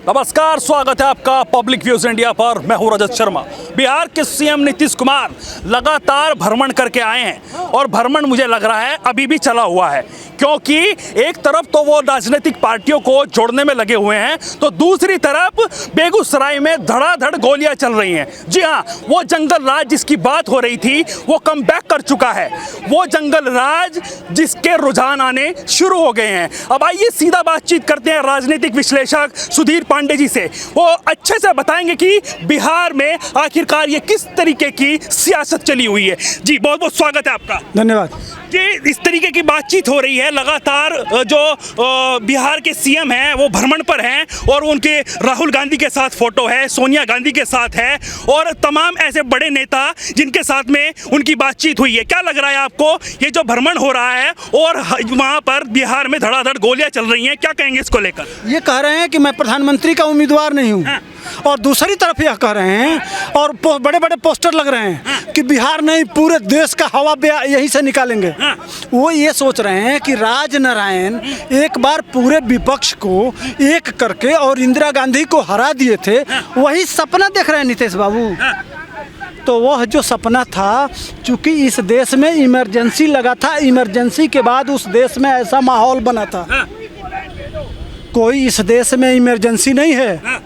नमस्कार, स्वागत है आपका पब्लिक व्यूज इंडिया पर। मैं हूं रजत शर्मा। बिहार के सीएम नीतीश कुमार लगातार भ्रमण करके आए हैं और भ्रमण मुझे लग रहा है अभी भी चला हुआ है, क्योंकि एक तरफ तो वो राजनीतिक पार्टियों को जोड़ने में लगे हुए हैं, तो दूसरी तरफ बेगूसराय में धड़ाधड़ गोलियां चल रही हैं। जी हाँ, वो जंगल राज जिसकी बात हो रही थी वो कम बैक कर चुका है। वो जंगल राज जिसके रुझान आने शुरू हो गए हैं। अब आइए सीधा बातचीत करते हैं राजनीतिक विश्लेषक सुधीर पांडे जी से। वो अच्छे से बताएंगे कि बिहार में आखिरकार ये किस तरीके की सियासत चली हुई है। जी बहुत बहुत स्वागत है आपका। धन्यवाद जी, इस तरीके की बातचीत हो रही है लगातार। जो बिहार के सीएम हैं वो भ्रमण पर हैं और उनके राहुल गांधी के साथ फोटो है, सोनिया गांधी के साथ है और तमाम ऐसे बड़े नेता जिनके साथ में उनकी बातचीत हुई है। क्या लग रहा है आपको ये जो भ्रमण हो रहा है और वहाँ पर बिहार में धड़ाधड़ गोलियां चल रही हैं, क्या कहेंगे इसको लेकर? ये कह रहे हैं कि मैं प्रधानमंत्री का उम्मीदवार नहीं हूँ। हाँ। और दूसरी तरफ यह कह रहे हैं और बड़े बड़े पोस्टर लग रहे हैं कि बिहार नहीं पूरे देश का हवा यहीं से निकालेंगे। हाँ। वो ये सोच रहे हैं कि राजनारायण एक बार पूरे विपक्ष को एक करके और इंदिरा गांधी को हरा दिए थे, वही सपना देख रहे हैं नीतीश बाबू। तो वह जो सपना था, चूंकि इस देश में इमरजेंसी लगा था, इमरजेंसी के बाद उस देश में ऐसा माहौल बना था। कोई इस देश में इमरजेंसी नहीं है।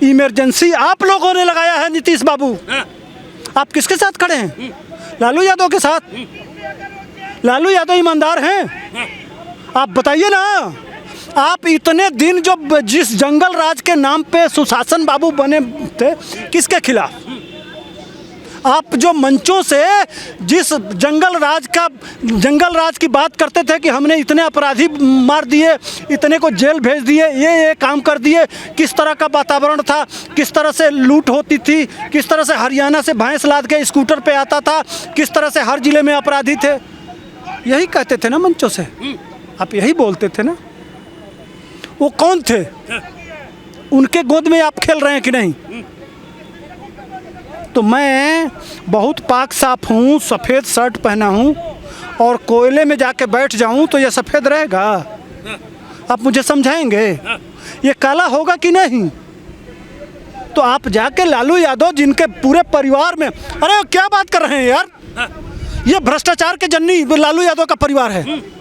इमरजेंसी आप लोगों ने लगाया है नीतीश बाबू। आप किसके साथ खड़े हैं? लालू यादव के साथ। लालू यादव ईमानदार हैं? आप बताइए ना। आप इतने दिन जो जिस जंगल राज के नाम पे सुशासन बाबू बने थे, किसके खिलाफ? आप जो मंचों से जिस जंगल राज की बात करते थे कि हमने इतने अपराधी मार दिए, इतने को जेल भेज दिए, ये काम कर दिए, किस तरह का वातावरण था, किस तरह से लूट होती थी, किस तरह से हरियाणा से भैंस लाद के स्कूटर पे आता था, किस तरह से हर जिले में अपराधी थे, यही कहते थे ना मंचों से। आप यही बोलते थे ना। वो कौन थे? उनके गोद में आप खेल रहे हैं कि नहीं? तो मैं बहुत पाक साफ हूँ, सफ़ेद शर्ट पहना हूँ और कोयले में जाके बैठ जाऊँ तो ये सफ़ेद रहेगा? आप मुझे समझाएंगे ये काला होगा कि नहीं? तो आप जाके लालू यादव जिनके पूरे परिवार में, अरे क्या बात कर रहे हैं यार, ये भ्रष्टाचार के जन्नी लालू यादव का परिवार है।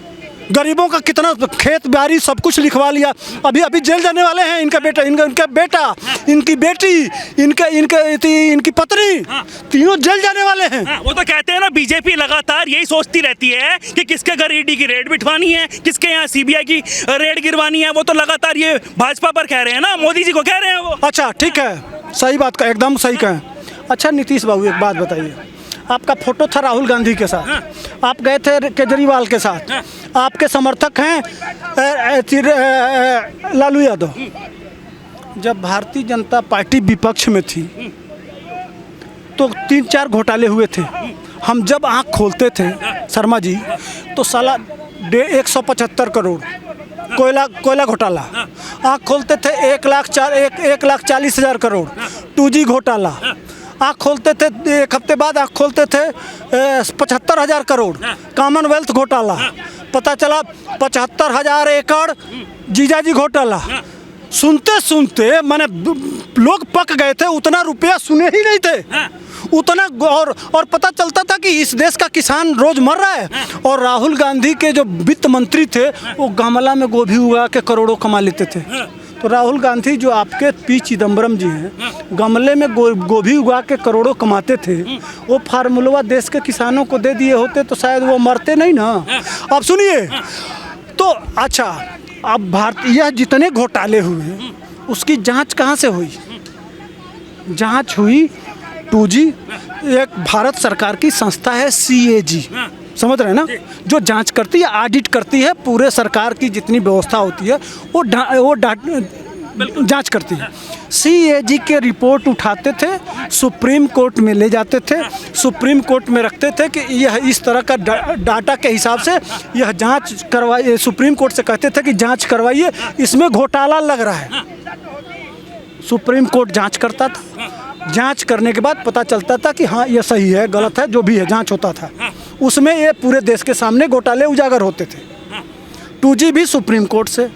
गरीबों का कितना खेत बाड़ी सब कुछ लिखवा लिया। अभी जेल जाने वाले हैं इनका बेटा, इनका बेटा, इनकी बेटी, इनकी पत्नी, तीनों जेल जाने वाले हैं। वो तो कहते हैं ना, बीजेपी लगातार यही सोचती रहती है कि किसके घर ईडी की रेड बिठवानी है, किसके यहाँ सीबीआई की रेड गिरवानी है। वो तो लगातार ये भाजपा पर कह रहे हैं ना, मोदी जी को कह रहे हैं वो। अच्छा ठीक है, सही बात का, एकदम सही कहें। अच्छा नीतीश बाबू एक बात बताइए, आपका फोटो था राहुल गांधी के साथ, आप गए थे केजरीवाल के साथ, आपके समर्थक हैं लालू यादव। जब भारतीय जनता पार्टी विपक्ष में थी तो 3-4 घोटाले हुए थे। हम जब आंख खोलते थे शर्मा जी तो साला 175 करोड़ कोयला घोटाला, आंख खोलते थे 1,40,000 करोड़ 2G घोटाला, आँख खोलते थे एक हफ्ते बाद आँख खोलते थे 75,000 करोड़ कॉमनवेल्थ घोटाला, पता चला 75,000 एकड़ जीजाजी घोटाला। सुनते सुनते माने लोग पक गए थे, उतना रुपया सुने ही नहीं थे उतना। और पता चलता था कि इस देश का किसान रोज मर रहा है। और राहुल गांधी के जो वित्त मंत्री थे वो गमला में गोभी उगा के करोड़ों कमा लेते थे। तो राहुल गांधी जो आपके पी चिदम्बरम जी हैं, गमले में गोभी उगा के करोड़ों कमाते थे, वो फार्मूला देश के किसानों को दे दिए होते तो शायद वो मरते नहीं ना। अब सुनिए तो, अच्छा अब भारतीय जितने घोटाले हुए उसकी जांच कहाँ से हुई? जांच हुई 2G, एक भारत सरकार की संस्था है CAG, समझ रहे हैं ना, जो जांच करती है, ऑडिट करती है, पूरे सरकार की जितनी व्यवस्था होती है वो जांच करती है। CAG के रिपोर्ट उठाते थे, सुप्रीम कोर्ट में ले जाते थे, सुप्रीम कोर्ट में रखते थे कि यह इस तरह का डाटा के हिसाब से यह जांच करवाइए। सुप्रीम कोर्ट से कहते थे कि जांच करवाइए, इसमें घोटाला लग रहा है। सुप्रीम कोर्ट जांच करता था, जांच करने के बाद पता चलता था कि हाँ ये सही है, गलत है, जो भी है जांच होता था। उसमें ये पूरे देश के सामने घोटाले उजागर होते थे। 2G भी सुप्रीम कोर्ट से,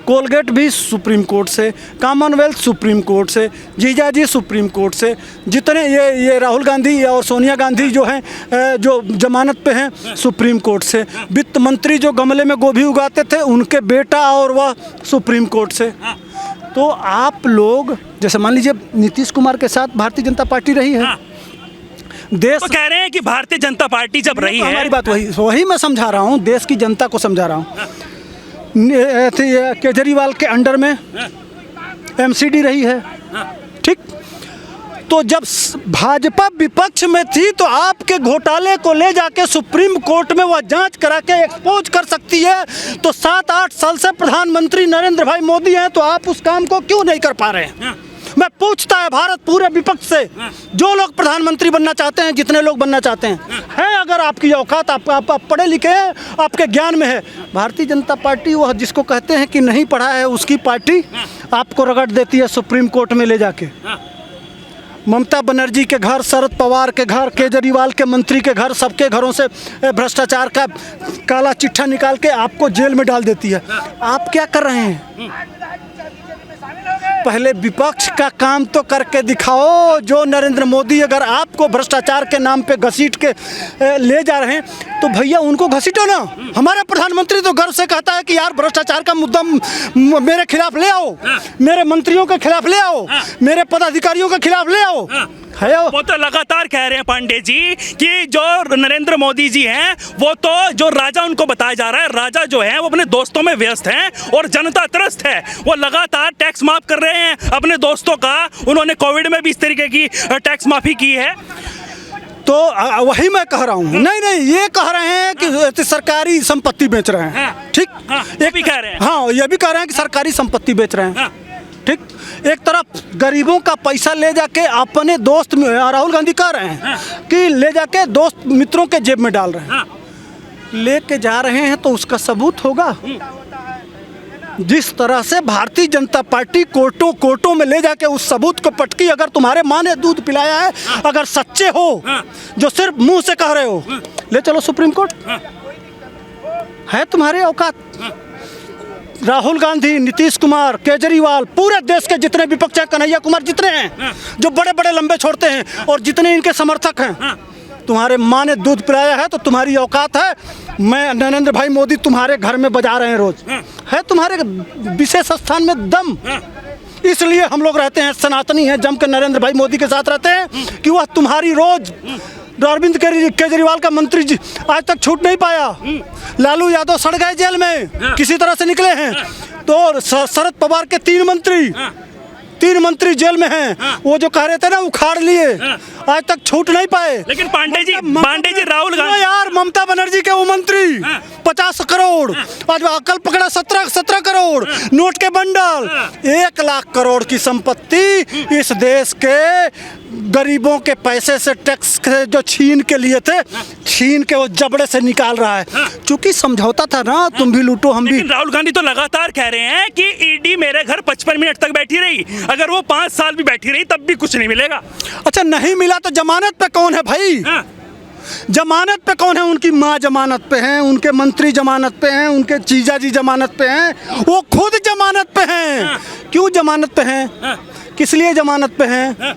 कोलगेट भी सुप्रीम कोर्ट से, कॉमनवेल्थ सुप्रीम कोर्ट से, जीजाजी सुप्रीम कोर्ट से, जितने ये राहुल गांधी और सोनिया गांधी जो हैं जो जमानत पे हैं सुप्रीम कोर्ट से, वित्त मंत्री जो गमले में गोभी उगाते थे उनके बेटा और वह सुप्रीम कोर्ट से। तो आप लोग जैसे मान लीजिए नीतीश कुमार के साथ भारतीय जनता पार्टी रही है, देश वो कह रहे हैं कि भारतीय जनता पार्टी जब रही है, हमारी बात वही मैं समझा रहा हूँ, देश की जनता को समझा रहा हूँ। केजरीवाल के अंडर में एमसीडी रही है, ठीक। तो जब भाजपा विपक्ष में थी तो आपके घोटाले को ले जाके सुप्रीम कोर्ट में वह जांच करा के एक्सपोज कर सकती है। तो 7-8 साल से प्रधानमंत्री नरेंद्र भाई मोदी हैं, तो आप उस काम को क्यों नहीं कर पा रहे हैं? मैं पूछता है भारत पूरे विपक्ष से, जो लोग प्रधानमंत्री बनना चाहते हैं, जितने लोग बनना चाहते हैं, है अगर आपकी औकात, आप पढ़े लिखे हैं, आपके ज्ञान में है, भारतीय जनता पार्टी वह जिसको कहते हैं कि नहीं पढ़ा है उसकी पार्टी आपको रगड़ देती है सुप्रीम कोर्ट में ले जाके। ममता बनर्जी के घर, शरद पवार के घर, केजरीवाल के मंत्री के घर, सबके घरों से भ्रष्टाचार का काला चिट्ठा निकाल के आपको जेल में डाल देती है। आप क्या कर रहे हैं? पहले विपक्ष का काम तो करके दिखाओ। जो नरेंद्र मोदी अगर आपको भ्रष्टाचार के नाम पे घसीट के ले जा रहे हैं तो भैया उनको घसीटो ना। हमारा प्रधानमंत्री तो गर्व से कहता है कि यार भ्रष्टाचार का मुद्दा मेरे खिलाफ ले आओ, मेरे मंत्रियों के खिलाफ ले आओ, मेरे पदाधिकारियों के खिलाफ ले आओ। वो तो लगातार कह रहे हैं पांडे जी कि जो नरेंद्र मोदी जी हैं वो तो जो राजा उनको बताया जा रहा है, राजा जो है वो अपने दोस्तों में व्यस्त हैं और जनता त्रस्त है। वो लगातार टैक्स माफ कर रहे हैं अपने दोस्तों का। उन्होंने कोविड में भी इस तरीके की टैक्स माफी की है। तो वही मैं कह रहा हूँ। नहीं, ये कह रहे हैं कि सरकारी संपत्ति बेच रहे हैं, ठीक। ये भी कह रहे हैं, हाँ, ये भी कह रहे हैं कि सरकारी संपत्ति बेच रहे हैं, ठीक। एक तरफ गरीबों का पैसा ले जाके अपने दोस्त में, राहुल गांधी कह रहे हैं कि ले जाके दोस्त मित्रों के जेब में डाल रहे हैं, लेके जा रहे हैं, तो उसका सबूत होगा। जिस तरह से भारतीय जनता पार्टी कोर्टों में ले जाके उस सबूत को पटकी, अगर तुम्हारे माँ ने दूध पिलाया है, अगर सच्चे हो, जो सिर्फ मुंह से कह रहे हो, ले चलो सुप्रीम कोर्ट। है तुम्हारे औकात? राहुल गांधी, नीतीश कुमार, केजरीवाल, पूरे देश के जितने विपक्ष हैं, कन्हैया कुमार, जितने हैं जो बड़े बड़े लंबे छोड़ते हैं और जितने इनके समर्थक हैं, तुम्हारे माँ ने दूध पिलाया है तो तुम्हारी औकात है। मैं नरेंद्र भाई मोदी तुम्हारे घर में बजा रहे हैं रोज, है तुम्हारे विशेष स्थान में दम। इसलिए हम लोग रहते हैं, सनातनी हैं, जम के नरेंद्र भाई मोदी के साथ रहते हैं कि वह तुम्हारी रोज। अरविंद केजरीवाल का मंत्री जी आज तक छूट नहीं पाया। लालू यादव सड़ गए जेल में, किसी तरह से निकले हैं। तो शरद पवार के 3 मंत्री जेल में हैं। वो जो कह रहे थे ना उखाड़ लिए, आज तक छूट नहीं पाए। लेकिन पांडे जी राहुल गांधी यार, ममता बनर्जी के वो मंत्री 50 करोड़, आज अकल पकड़ा 17 करोड़, नोट के बंडल, 1 लाख करोड़ की संपत्ति इस देश के गरीबों के पैसे से, टैक्स जो छीन के लिए थे, छीन के वो जबड़े से निकाल रहा है। चूंकि समझौता था ना, तुम भी लूटो हम भी। राहुल गांधी तो लगातार कह रहे हैं कि ईडी मेरे घर 55 मिनट तक बैठी रही, अगर वो 5 साल भी बैठी रही तब भी कुछ नहीं मिलेगा। अच्छा, नहीं मिला तो जमानत पे कौन है भाई? जमानत पे कौन है? उनकी माँ जमानत पे हैं, उनके मंत्री जमानत पे हैं, उनके जीजा जी जमानत पे हैं, वो खुद जमानत पे हैं। क्यों जमानत पे हैं? किस लिए जमानत पे हैं?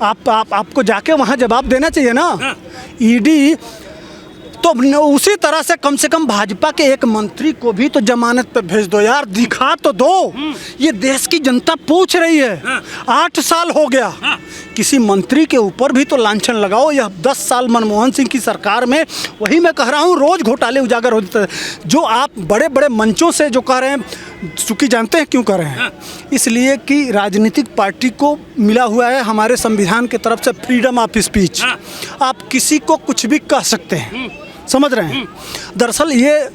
आपको जाके वहाँ जवाब देना चाहिए ना। ईडी तो उसी तरह से कम भाजपा के एक मंत्री को भी तो जमानत पे भेज दो यार, दिखा तो दो। ये देश की जनता पूछ रही है। 8 साल हो गया, किसी मंत्री के ऊपर भी तो लांछन लगाओ। यह 10 साल मनमोहन सिंह की सरकार में, वही मैं कह रहा हूँ, रोज घोटाले उजागर होते थे। जो आप बड़े बड़े मंचों से जो कह रहे हैं, चूँकि जानते हैं क्यों कर रहे हैं, इसलिए कि राजनीतिक पार्टी को मिला हुआ है हमारे संविधान की तरफ से फ्रीडम ऑफ स्पीच। आप किसी को कुछ भी कह सकते हैं, समझ रहे हैं। दरअसल ये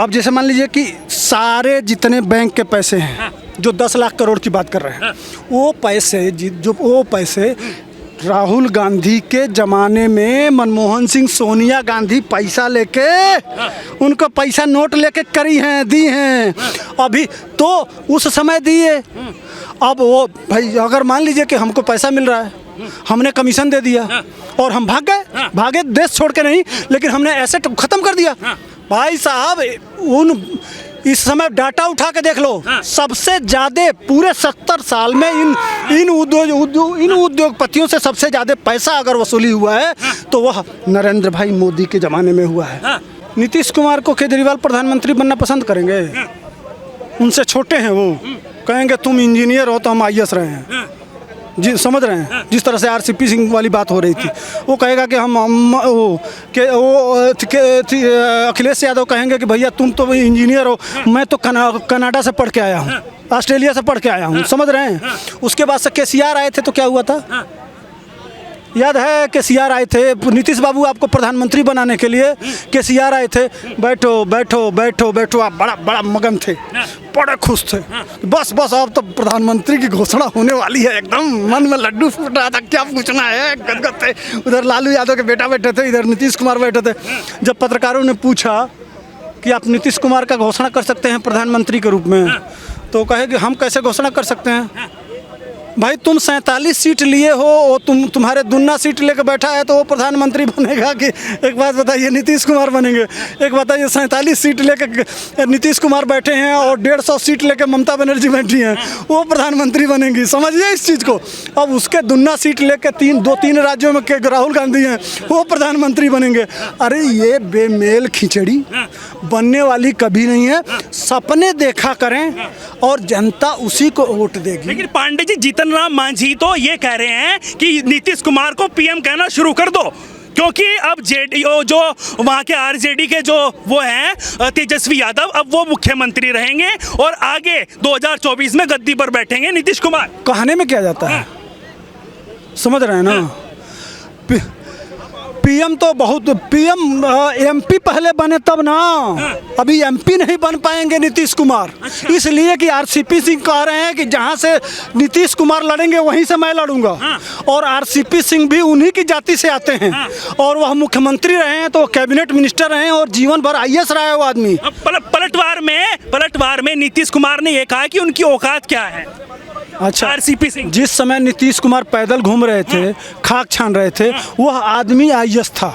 अब जैसे मान लीजिए कि सारे जितने बैंक के पैसे हैं, जो 10 लाख करोड़ की बात कर रहे हैं, वो पैसे राहुल गांधी के ज़माने में मनमोहन सिंह, सोनिया गांधी पैसा लेके, उनको पैसा नोट लेके दी हैं। अभी तो उस समय दिए। अब वो भाई अगर मान लीजिए कि हमको पैसा मिल रहा है, हमने कमीशन दे दिया और हम भागे देश छोड़ के नहीं, लेकिन हमने एसेट ख़त्म कर दिया। भाई साहब, उन इस समय डाटा उठा के देख लो, सबसे ज्यादा पूरे 70 साल में इन उद्योगपतियों से सबसे ज्यादा पैसा अगर वसूली हुआ है तो वह नरेंद्र भाई मोदी के ज़माने में हुआ है। नीतीश कुमार को केजरीवाल प्रधानमंत्री बनना पसंद करेंगे? उनसे छोटे हैं वो, कहेंगे तुम इंजीनियर हो तो हम IAS रहे हैं जी, समझ रहे हैं? जिस तरह से RCP सिंह वाली बात हो रही थी, वो कहेगा कि अखिलेश यादव कहेंगे कि भैया तुम तो इंजीनियर हो, मैं तो कनाडा से पढ़ के आया हूँ, ऑस्ट्रेलिया से पढ़ के आया हूँ, समझ रहे हैं? उसके बाद से KCR आए थे तो क्या हुआ था, याद है? KCR आए थे, नीतीश बाबू आपको प्रधानमंत्री बनाने के लिए KCR आए थे, बैठो बैठो बैठो बैठो, आप बड़ा बड़ा मगन थे, बड़े खुश थे, बस बस अब तो प्रधानमंत्री की घोषणा होने वाली है, एकदम मन में लड्डू फूट रहा था, क्या पूछना है, गदगद थे। उधर लालू यादव के बेटा बैठे थे, इधर नीतीश कुमार बैठे थे। जब पत्रकारों ने पूछा कि आप नीतीश कुमार का घोषणा कर सकते हैं प्रधानमंत्री के रूप में, तो कहे कि हम कैसे घोषणा कर सकते हैं भाई, तुम 47 सीट लिए हो, वो तुम्हारे दुन्ना सीट लेकर बैठा है तो वो प्रधानमंत्री बनेगा कि एक बात बताइए नीतीश कुमार बनेंगे? एक बताइए, 47 सीट लेकर नीतीश कुमार बैठे हैं और 150 सीट लेकर ममता बनर्जी बैठी हैं, वो प्रधानमंत्री बनेंगी, समझिए इस चीज़ को। अब उसके दुन्ना सीट लेकर 2-3 राज्यों में राहुल गांधी हैं, वो प्रधानमंत्री बनेंगे। अरे ये बेमेल खिचड़ी बनने वाली कभी नहीं है, सपने देखा करें और जनता उसी को वोट देगी। लेकिन पांडे जी, जीतन राम मांझी तो ये कह रहे हैं कि नीतीश कुमार को PM कहना शुरू कर दो, क्योंकि अब JDO जो वहाँ के RJD के जो वो हैं तेजस्वी यादव, अब वो मुख्यमंत्री रहेंगे और आगे 2024 में गद्दी पर बैठेंगे नीतीश कुमार। कहने में क्या जाता है, समझ रहे हैं ना? PM तो बहुत, PM MP पहले बने तब ना, अभी MP नहीं बन पाएंगे नीतीश कुमार, इसलिए कि RCP सिंह कह रहे हैं कि जहां से नीतीश कुमार लड़ेंगे वहीं से मैं लड़ूंगा, और RCP सिंह भी उन्हीं की जाति से आते हैं, और वह मुख्यमंत्री रहे हैं तो कैबिनेट मिनिस्टर रहे हैं और जीवन भर IAS रहा है वो आदमी। पलटवार में नीतीश कुमार ने यह कहा कि उनकी औकात क्या है। अच्छा, RCP सिंह जिस समय नीतीश कुमार पैदल घूम रहे थे, खाक छान रहे थे, वह आदमी IAS था।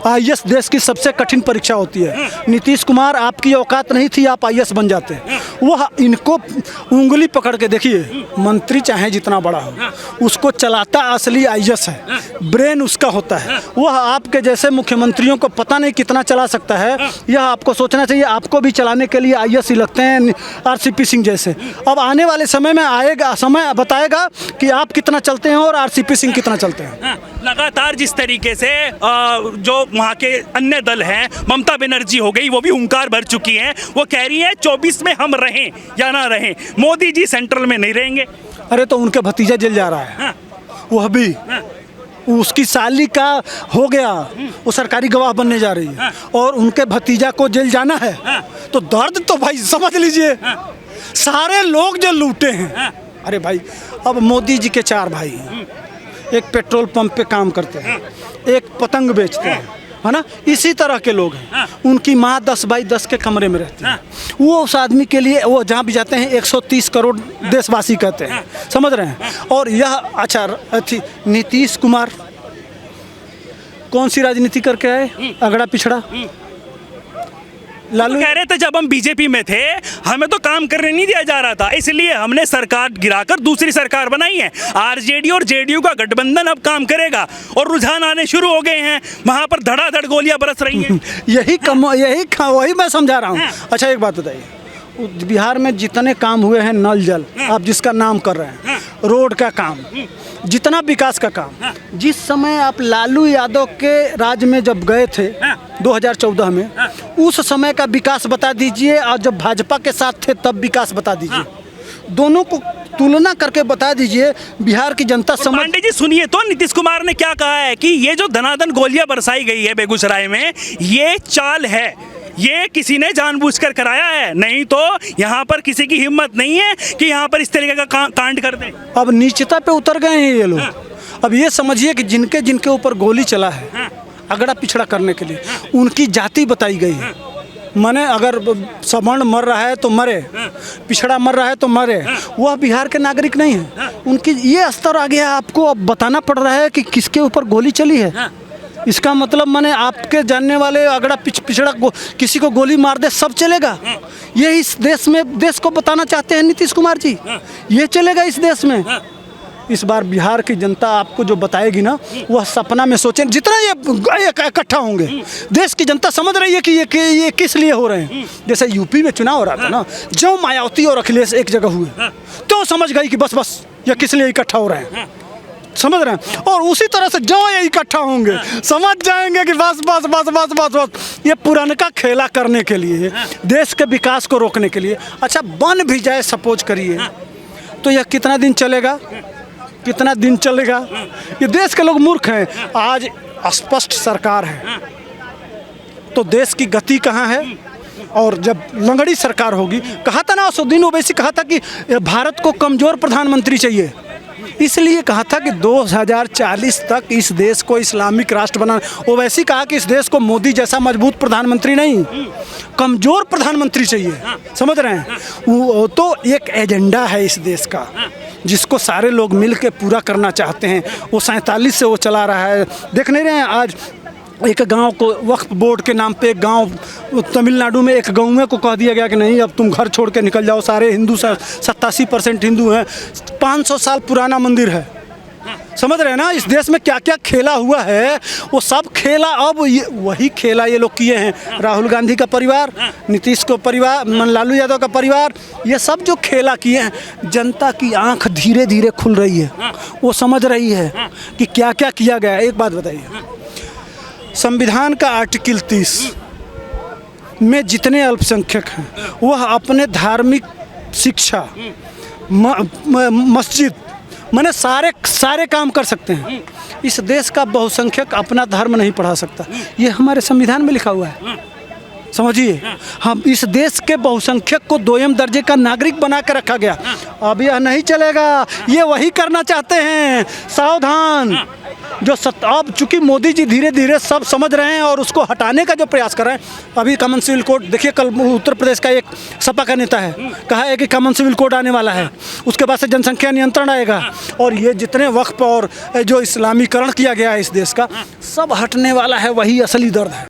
IAS देश की सबसे कठिन परीक्षा होती है। नीतीश कुमार, आपकी औकात नहीं थी, आप IAS बन जाते। वह इनको उंगली पकड़ के देखिए, मंत्री चाहे जितना बड़ा हो, उसको चलाता असली IAS है, ब्रेन उसका होता है। वह आपके जैसे मुख्यमंत्रियों को पता नहीं कितना चला सकता है, यह आपको सोचना चाहिए। आपको भी चलाने के लिए IAS ही लगते हैं, RCP सिंह जैसे। अब आने वाले समय में आएगा, समय बताएगा कि आप कितना चलते हैं और RCP सिंह कितना चलते हैं। लगातार जिस तरीके से जो वहाँ के अन्य दल हैं, ममता बनर्जी हो गई, वो भी हुंकार भर चुकी हैं, वो कह रही हैं 24 में हम रहें या ना रहें, मोदी जी सेंट्रल में नहीं रहेंगे। अरे तो उनका भतीजा जेल जा रहा है, वह भी उसकी साली का हो गया, वो सरकारी गवाह बनने जा रही है, और उनके भतीजा को जेल जाना है, तो दर्द तो भाई समझ लीजिए। सारे लोग जो लूटे हैं, अरे भाई अब मोदी जी के 4 भाई हैं, एक पेट्रोल पंप पे काम करते हैं, एक पतंग बेचते हैं, है ना, इसी तरह के लोग हैं। उनकी माँ 10 बाई 10 के कमरे में रहती है, वो उस आदमी के लिए, वो जहाँ भी जाते हैं 130 करोड़ देशवासी कहते हैं, समझ रहे हैं। और यह अच्छा नीतीश कुमार कौन सी राजनीति करके आए, अगड़ा पिछड़ा। लालू कह रहे थे जब हम बीजेपी में थे हमें तो काम करने नहीं दिया जा रहा था, इसलिए हमने सरकार गिराकर दूसरी सरकार बनाई है। आरजेडी और जेडीयू का गठबंधन अब काम करेगा और रुझान आने शुरू हो गए हैं, वहां पर धड़ाधड़ गोलियां बरस रही हैं। वही मैं समझा रहा हूँ। अच्छा एक बात बताइए, बिहार में जितने काम हुए हैं, नल जल आप जिसका नाम कर रहे हैं, रोड का काम, जितना विकास का काम, जिस समय आप लालू यादव के राज में जब गए थे 2014 में, उस समय का विकास बता दीजिए, और जब भाजपा के साथ थे तब विकास बता दीजिए, दोनों को तुलना करके बता दीजिए। बिहार की जनता समझ। पांडे जी सुनिए तो, नीतीश कुमार ने क्या कहा है कि ये जो धनाधन गोलियां बरसाई गई है बेगूसराय में, ये चाल है, ये किसी ने जानबूझकर कराया है, नहीं तो यहाँ पर किसी की हिम्मत नहीं है कि यहाँ पर इस तरीके का कांड कर दे। अब नीचता पे उतर गए हैं ये लोग। अब ये समझिए कि जिनके जिनके ऊपर गोली चला है अगड़ा पिछड़ा करने के लिए, उनकी जाति बताई गई है। माने अगर सवर्ण मर रहा है तो मरे, पिछड़ा मर रहा है तो मरे, वह बिहार के नागरिक नहीं है। उनकी ये स्तर आ गया, आपको अब बताना पड़ रहा है कि किसके ऊपर गोली चली है। इसका मतलब माने आपके जानने वाले अगर आप पिछड़ा किसी को गोली मार दे सब चलेगा। ये इस देश में देश को बताना चाहते हैं नीतीश कुमार जी, ये चलेगा इस देश में। इस बार बिहार की जनता आपको जो बताएगी ना, वह सपना में सोचें। जितना ये इकट्ठा होंगे, देश की जनता समझ रही है कि ये किस लिए हो रहे हैं। जैसे यूपी में चुनाव हो रहा था ना, जो मायावती और अखिलेश एक जगह हुए तो समझ गई कि बस ये किस लिए इकट्ठा हो रहे हैं, समझ रहे हैं। और उसी तरह से जो ये इकट्ठा होंगे समझ जाएंगे कि बस बस बस बस बस बस ये पुरानका खेला करने के लिए, देश के विकास को रोकने के लिए। अच्छा बन भी जाए सपोज करिए, तो यह कितना दिन चलेगा, कितना दिन चलेगा। ये देश के लोग मूर्ख हैं। आज स्पष्ट सरकार है तो देश की गति कहाँ है। और जब लंगड़ी सरकार होगी, कहा था ना असदुद्दीन ओवैसी, कहा था कि भारत को कमज़ोर प्रधानमंत्री चाहिए, इसलिए कहा था कि 2040 तक इस देश को इस्लामिक राष्ट्र बनाना। ओवैसी कहा कि इस देश को मोदी जैसा मजबूत प्रधानमंत्री नहीं, कमज़ोर प्रधानमंत्री चाहिए, समझ रहे हैं। वो तो एक एजेंडा है इस देश का जिसको सारे लोग मिल के पूरा करना चाहते हैं। वो 47 से वो चला रहा है। देख नहीं रहे हैं आज एक गांव को वक्फ बोर्ड के नाम पे, एक गांव तमिलनाडु में एक गाँव को कह दिया गया कि नहीं अब तुम घर छोड़ के निकल जाओ, सारे हिंदू 87% हिंदू हैं। 500 साल पुराना मंदिर है, समझ रहे हैं ना। इस देश में क्या क्या खेला हुआ है, वो सब खेला अब वही खेला ये लोग किए हैं। राहुल गांधी का परिवार, नीतीश को परिवार, लालू यादव का परिवार, ये सब जो खेला किए हैं, जनता की आंख धीरे धीरे खुल रही है, वो समझ रही है कि क्या क्या किया गया। एक बात बताइए, संविधान का आर्टिकल 30 में जितने अल्पसंख्यक हैं वह अपने धार्मिक शिक्षा, मस्जिद, माने सारे काम कर सकते हैं। इस देश का बहुसंख्यक अपना धर्म नहीं पढ़ा सकता, ये हमारे संविधान में लिखा हुआ है, समझिए। हम इस देश के बहुसंख्यक को 2म दर्जे का नागरिक बना कर रखा गया। अब यह नहीं चलेगा, ये वही करना चाहते हैं। सावधान, जो अब चूंकि मोदी जी धीरे धीरे सब समझ रहे हैं और उसको हटाने का जो प्रयास कर रहे हैं। अभी कॉमन सिविल कोड देखिए, कल उत्तर प्रदेश का एक सपा का नेता है, कहा है कि कॉमन सिविल कोड आने वाला है, उसके बाद से जनसंख्या नियंत्रण आएगा, और ये जितने वक्फ और जो इस्लामीकरण किया गया है इस देश का, सब हटने वाला है। वही असली दर्द है।